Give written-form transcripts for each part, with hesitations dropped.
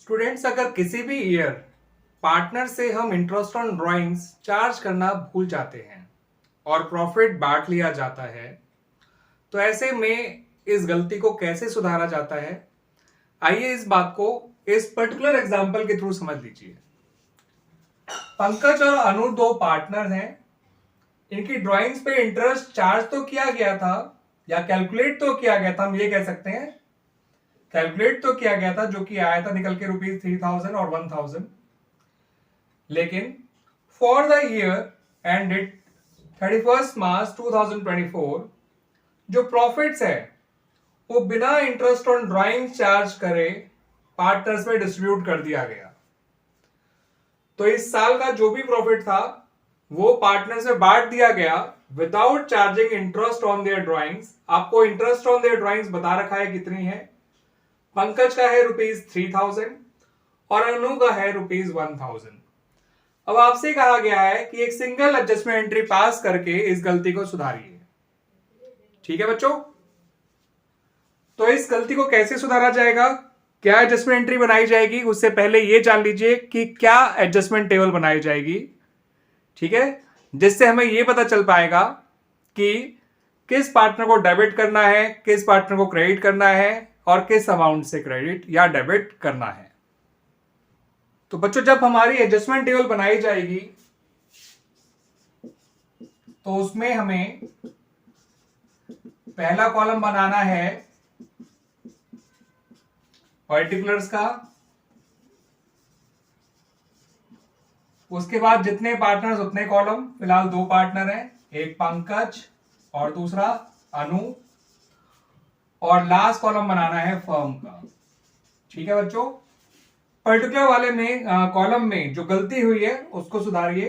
Students, अगर किसी भी ईयर पार्टनर से हम इंटरेस्ट ऑन ड्राइंग्स चार्ज करना भूल जाते हैं और प्रॉफिट बांट लिया जाता है, तो ऐसे में इस गलती को कैसे सुधारा जाता है, आइए इस बात को इस पर्टिकुलर एग्जांपल के थ्रू समझ लीजिए। पंकज और अनु दो पार्टनर हैं। इनकी ड्राइंग्स पे इंटरेस्ट चार्ज तो किया गया था या कैलकुलेट तो किया गया था, हम ये कह सकते हैं कैलकुलेट तो किया गया था, जो कि आया था निकल के ₹3000 और 1000। लेकिन फॉर द ईयर एंडेड 31 मार्च 2024 जो प्रॉफिट्स है वो बिना इंटरेस्ट ऑन ड्राइंग चार्ज करे पार्टनर्स में डिस्ट्रीब्यूट कर दिया गया। तो इस साल का जो भी प्रॉफिट था वो पार्टनर्स में बांट दिया गया without charging interest on their drawings. आपको इंटरेस्ट ऑन देयर ड्राइंग्स बता रखा है कितनी है। पंकज का है ₹3000 और अनु का है ₹1000। अब आपसे कहा गया है कि एक सिंगल एडजस्टमेंट एंट्री पास करके इस गलती को सुधारिए। ठीक है बच्चों, तो इस गलती को कैसे सुधारा जाएगा, क्या एडजस्टमेंट एंट्री बनाई जाएगी, उससे पहले यह जान लीजिए कि क्या एडजस्टमेंट टेबल बनाई जाएगी। ठीक है, जिससे हमें यह पता चल पाएगा कि किस पार्टनर को डेबिट करना है, किस पार्टनर को क्रेडिट करना है और किस अमाउंट से क्रेडिट या डेबिट करना है। तो बच्चों, जब हमारी एडजस्टमेंट टेबल बनाई जाएगी तो उसमें हमें पहला कॉलम बनाना है पर्टिकुलर्स का। उसके बाद जितने पार्टनर्स उतने कॉलम। फिलहाल दो पार्टनर हैं, एक पंकज और दूसरा अनु। और लास्ट कॉलम बनाना है फर्म का। ठीक है बच्चों, पर्टिकुलर वाले में कॉलम में जो गलती हुई है उसको सुधारिए।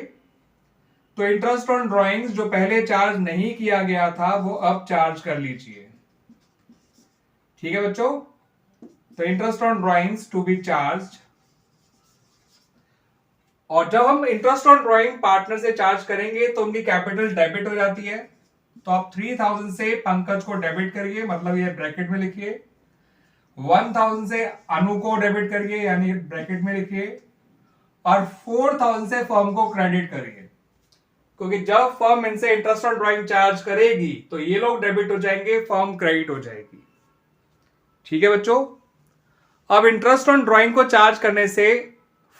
तो इंटरेस्ट ऑन ड्राइंग्स जो पहले चार्ज नहीं किया गया था वो अब चार्ज कर लीजिए। ठीक है बच्चों, तो interest on drawings to be charge. और जब हम इंटरेस्ट ऑन ड्राइंग पार्टनर से चार्ज करेंगे तो उनकी कैपिटल डेबिट हो जाती है। तो आप 3000 से पंकज को डेबिट करिए, मतलब ये ब्रैकेट में लिखिए। 1000 से अनु को डेबिट करिए, यानी ब्रैकेट में लिखिए। और 4000 से फर्म को क्रेडिट करिए, क्योंकि जब फर्म इनसे इंटरेस्ट ऑन ड्राइंग चार्ज करेगी तो ये लोग डेबिट हो जाएंगे, फर्म क्रेडिट हो जाएगी। ठीक है बच्चों, अब इंटरेस्ट ऑन ड्राइंग को चार्ज करने से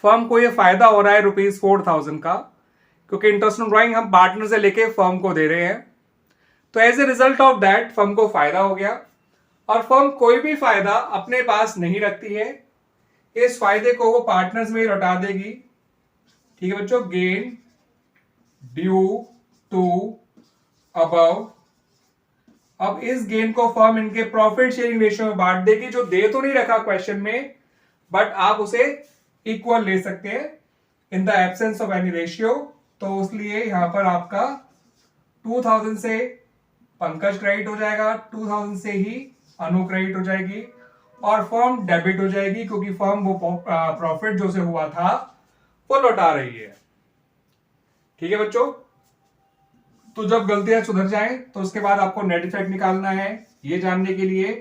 फर्म को ये फायदा हो रहा है ₹4000 का, क्योंकि इंटरेस्ट ऑन ड्राइंग हम पार्टनर से लेके फर्म को दे रहे हैं। तो as a result of that firm को फायदा हो गया। और फर्म कोई भी फायदा अपने पास नहीं रखती है, इस फायदे को वो पार्टनर्स में ही लौटा देगी। ठीक है बच्चों, गेन ड्यू टू अबव। अब इस गेन को फर्म इनके प्रॉफिट शेयरिंग रेशियो में बांट देगी, जो दे तो नहीं रखा क्वेश्चन में, बट आप उसे इक्वल ले सकते हैं in the absence of any ratio. तो इसलिए यहां पर आपका 2000 से पंकज क्रेडिट हो जाएगा, 2000 से ही अनु क्रेडिट हो जाएगी और फर्म डेबिट हो जाएगी, क्योंकि फर्म वो प्रॉफिट जो से हुआ था वो लौटा रही है। ठीक है बच्चों, तो जब गलतियां सुधर जाएं तो उसके बाद आपको नेट इफेक्ट निकालना है, ये जानने के लिए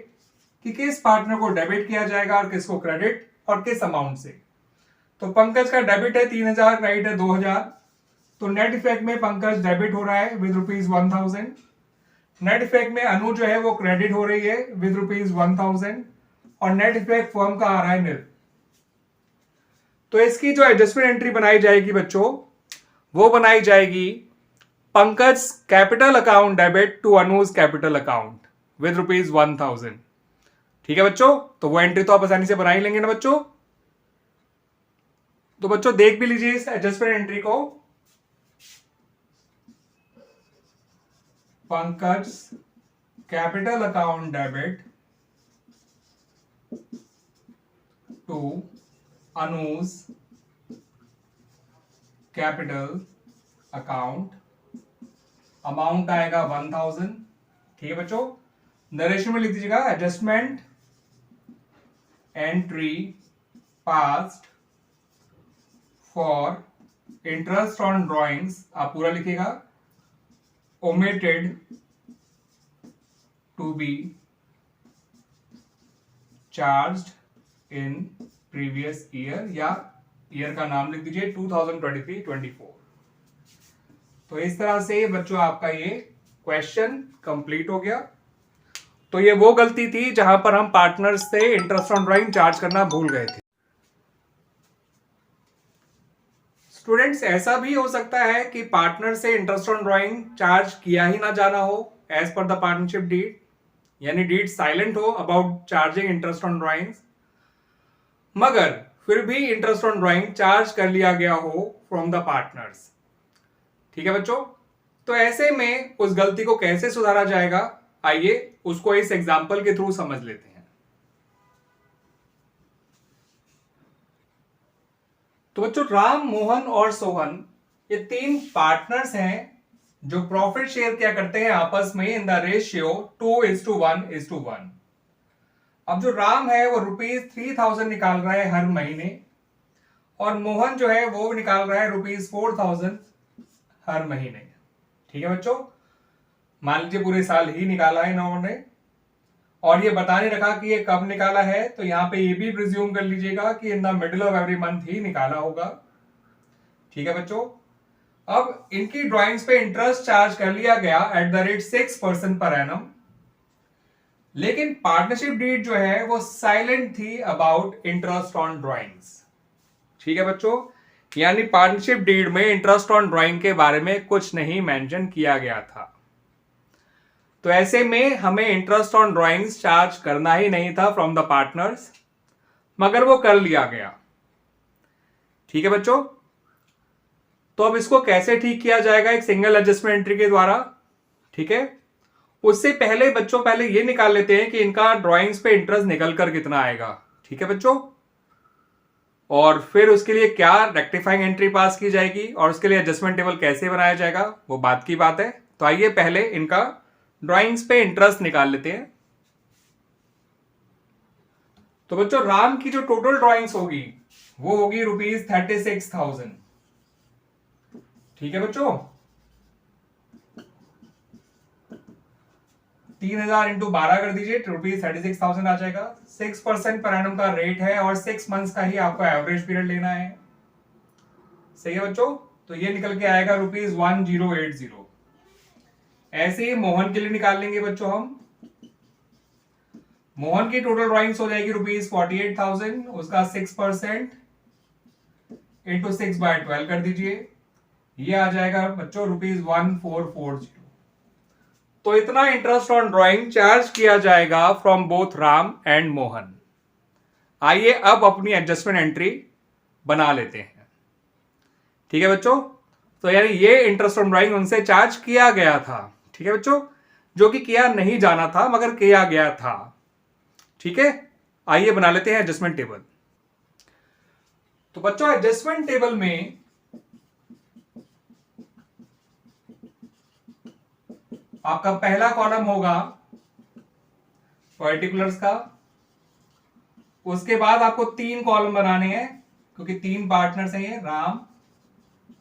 कि किस पार्टनर को डेबिट किया जाएगा और किसको क्रेडिट और किस अमाउंट से। तो पंकज का डेबिट है 3000, क्रेडिट है 2000। तो नेट इफेक्ट में पंकज डेबिट हो रहा है विद ₹1000। नेट इफेक्ट में अनु जो है वो क्रेडिट हो रही है विद ₹1000 और नेट इफेक्ट फर्म का आ रहा है निल। तो इसकी जो एडजस्टमेंट एंट्री बनाई जाएगी बच्चों, वो बनाई जाएगी Pankaj capital account debit to Anuj capital account with ₹1000। ठीक है बच्चों, तो वो एंट्री तो आप आसानी से बना ही लेंगे ना बच्चों। तो बच्चों देख भी लीजिए इस एडजस्टमेंट एंट्री को। Pankaj capital account debit to Anuj capital account, amount आएगा 1000। ठीक है बच्चों, नरेशन में लिख दीजिएगा adjustment entry passed for interest on drawings, आप पूरा लिखिएगा, omitted to be charged in previous year, या ईयर का नाम लिख दीजिए 2023-24। तो इस तरह से बच्चों आपका ये क्वेश्चन कंप्लीट हो गया। तो ये वो गलती थी जहां पर हम पार्टनर्स से इंटरेस्ट ऑन ड्राइंग चार्ज करना भूल गए थे। स्टूडेंट्स, ऐसा भी हो सकता है कि पार्टनर से इंटरेस्ट ऑन ड्राइंग चार्ज किया ही ना जाना हो as per the partnership deed, यानी डीड साइलेंट हो about charging interest on drawings, मगर फिर भी इंटरेस्ट ऑन ड्राइंग चार्ज कर लिया गया हो फ्रॉम द पार्टनर्स। ठीक है बच्चों, तो ऐसे में उस गलती को कैसे सुधारा जाएगा, आइए उसको इस एग्जांपल के थ्रू समझ लेते हैं। तो बच्चों, राम, मोहन और सोहन ये तीन पार्टनर्स हैं जो प्रॉफिट शेयर क्या करते हैं आपस में इन द रेशियो 2:1:1। अब जो राम है वो ₹3000 निकाल रहा है हर महीने, और मोहन जो है वो निकाल रहा है ₹4000 हर महीने। ठीक है बच्चों, मान लीजिए पूरे साल ही निकाला है इन्होंने, और ये बता नहीं रखा कि ये कब निकाला है, तो यहां पे ये भी प्रिज्यूम कर लीजिएगा कि in the middle of every month ही निकाला होगा। ठीक है बच्चों, अब इनकी ड्राइंग्स पे इंटरेस्ट चार्ज कर लिया गया at the rate 6% per annum, लेकिन पार्टनरशिप डीड जो है वो साइलेंट थी अबाउट इंटरेस्ट ऑन ड्राइंग्स। ठीक है बच्चों, यानी पार्टनरशिप डीड में इंटरेस्ट ऑन ड्राइंग के बारे में कुछ नहीं मेंशन किया गया था। तो ऐसे में हमें इंटरेस्ट ऑन ड्राइंग्स चार्ज करना ही नहीं था फ्रॉम द पार्टनर्स, मगर वो कर लिया गया। ठीक है बच्चों, तो अब इसको कैसे ठीक किया जाएगा, एक सिंगल एडजस्टमेंट एंट्री के द्वारा। ठीक है, उससे पहले बच्चों पहले ये निकाल लेते हैं कि इनका ड्राइंग्स पे इंटरेस्ट निकल कर कितना आएगा। ठीक है बच्चों, और फिर उसके लिए क्या रेक्टिफाइंग एंट्री पास की जाएगी और उसके लिए एडजस्टमेंट टेबल कैसे बनाया जाएगा, वो बात की बात है। तो आइए पहले इनका ड्राइंग्स पे इंटरेस्ट निकाल लेते हैं। तो बच्चों, राम की जो टोटल ड्राइंग्स होगी वो होगी ₹36,000। ठीक है बच्चों, 3000 इंटू 12 कर दीजिए, ₹36,000 आ जाएगा। 6% पर एनम का रेट है और 6 मंथ्स का ही आपको एवरेज पीरियड लेना है। सही है बच्चों, तो ये निकल के आएगा ₹1080। ऐसे ही मोहन के लिए निकाल लेंगे बच्चों हम। मोहन की टोटल ड्राइंग्स हो जाएगी ₹48,000, उसका 6% इंटू 6/12 कर दीजिए, ये आ जाएगा बच्चों ₹1440। तो इतना इंटरेस्ट ऑन ड्राइंग चार्ज किया जाएगा from both Ram and Mohan. आइए अब अपनी एडजस्टमेंट एंट्री बना लेते हैं। ठीक है बच्चों, तो यानी ये इंटरेस्ट ऑन ड्राइंग उनसे चार्ज किया गया था। ठीक है बच्चों, जो कि किया नहीं जाना था मगर किया गया था। ठीक है, आइए बना लेते हैं एडजस्टमेंट टेबल। तो बच्चों, एडजस्टमेंट टेबल में आपका पहला कॉलम होगा पर्टिकुलर्स का, उसके बाद आपको 3 कॉलम बनाने हैं क्योंकि 3 पार्टनर्स हैं ये, राम,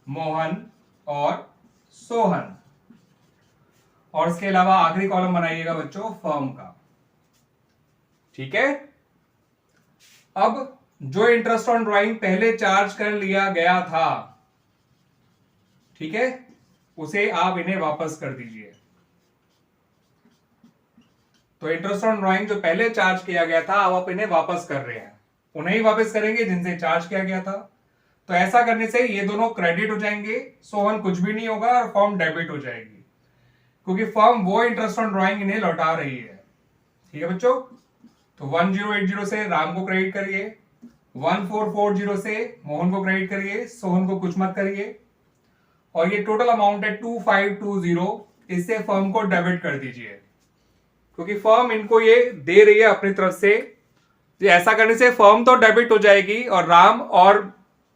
मोहन और सोहन, और इसके अलावा आखिरी कॉलम बनाइएगा बच्चों फर्म का। ठीक है, अब जो इंटरेस्ट ऑन ड्राइंग पहले चार्ज कर लिया गया था, ठीक है, उसे आप इन्हें वापस कर दीजिए। तो इंटरेस्ट ऑन ड्राइंग जो पहले चार्ज किया गया था अब आप इन्हें वापस कर रहे हैं, उन्हें ही वापस करेंगे जिनसे चार्ज किया गया था। तो ऐसा करने से ये दोनों क्रेडिट हो जाएंगे, सोहन कुछ भी नहीं होगा और फर्म डेबिट हो जाएगी, क्योंकि फर्म वो इंटरेस्ट ऑन ड्राइंग इन्हें लौटा रही है। ठीक है बच्चों, तो 1080 से राम को क्रेडिट करिए, 1440 से मोहन को क्रेडिट करिए, सोहन को कुछ मत करिए, और ये टोटल अमाउंट है 2520, इससे फर्म को डेबिट कर दीजिए क्योंकि फर्म इनको ये दे रही है अपनी तरफ से। ऐसा करने से फर्म तो डेबिट हो जाएगी और राम और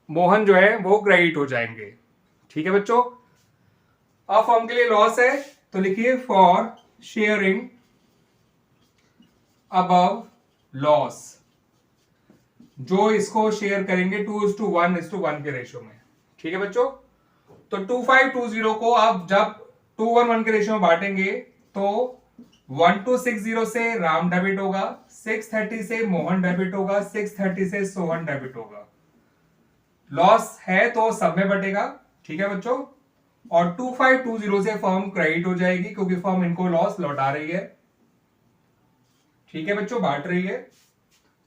मोहन जो है वो क्रेडिट हो जाएंगे। ठीक है बच्चों, अब फर्म के लिए लॉस है तो लिखिए फॉर शेयरिंग अबव लॉस, जो इसको शेयर करेंगे 2:1:1 के रेशियो में। ठीक है बच्चों, तो 2520 को आप जब 2:1 के रेशियो में बांटेंगे तो 1260 से राम डेबिट होगा, 630 से मोहन डेबिट होगा, 630 से सोहन डेबिट होगा। लॉस है तो सब में बटेगा, ठीक है बच्चों। और 2520 से फर्म क्रेडिट हो जाएगी क्योंकि फर्म इनको लॉस लौटा रही है, ठीक है बच्चों, बांट रही है।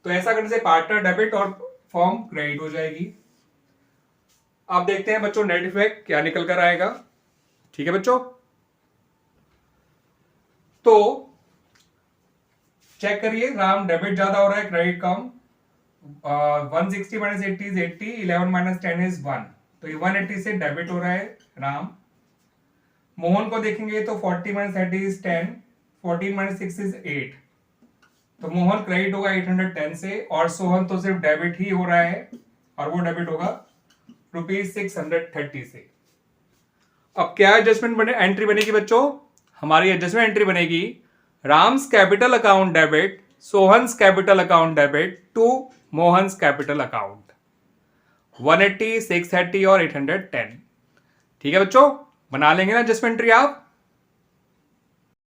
तो ऐसा करने से पार्टनर डेबिट और फर्म क्रेडिट हो जाएगी। अब देखते हैं बच्चों नेट इफेक्ट क्या निकल कर आएगा, ठीक है बच्चों। तो चेक करिए, राम डेबिट ज्यादा हो रहा है, credit come. 160 minus 80 is 80, 11 minus 10 is 1, तो ये 180 से डेबिट हो रहा है राम। मोहन को देखेंगे तो 40 माइनस 30 इज 10, 14 माइनस 6 इज 8, तो मोहन क्रेडिट होगा 810 से, और सोहन तो सिर्फ डेबिट ही हो रहा है और वो डेबिट होगा ₹630 से। अब क्या एडजस्टमेंट एंट्री बनेगी बच्चों? हमारी एडजस्टमेंट एंट्री बनेगी Ram's capital account debit, Sohan's capital account debit to Mohan's capital account, 180, 630 और 810। ठीक है बच्चों, बना लेंगे ना एडजस्टमेंट एंट्री आप?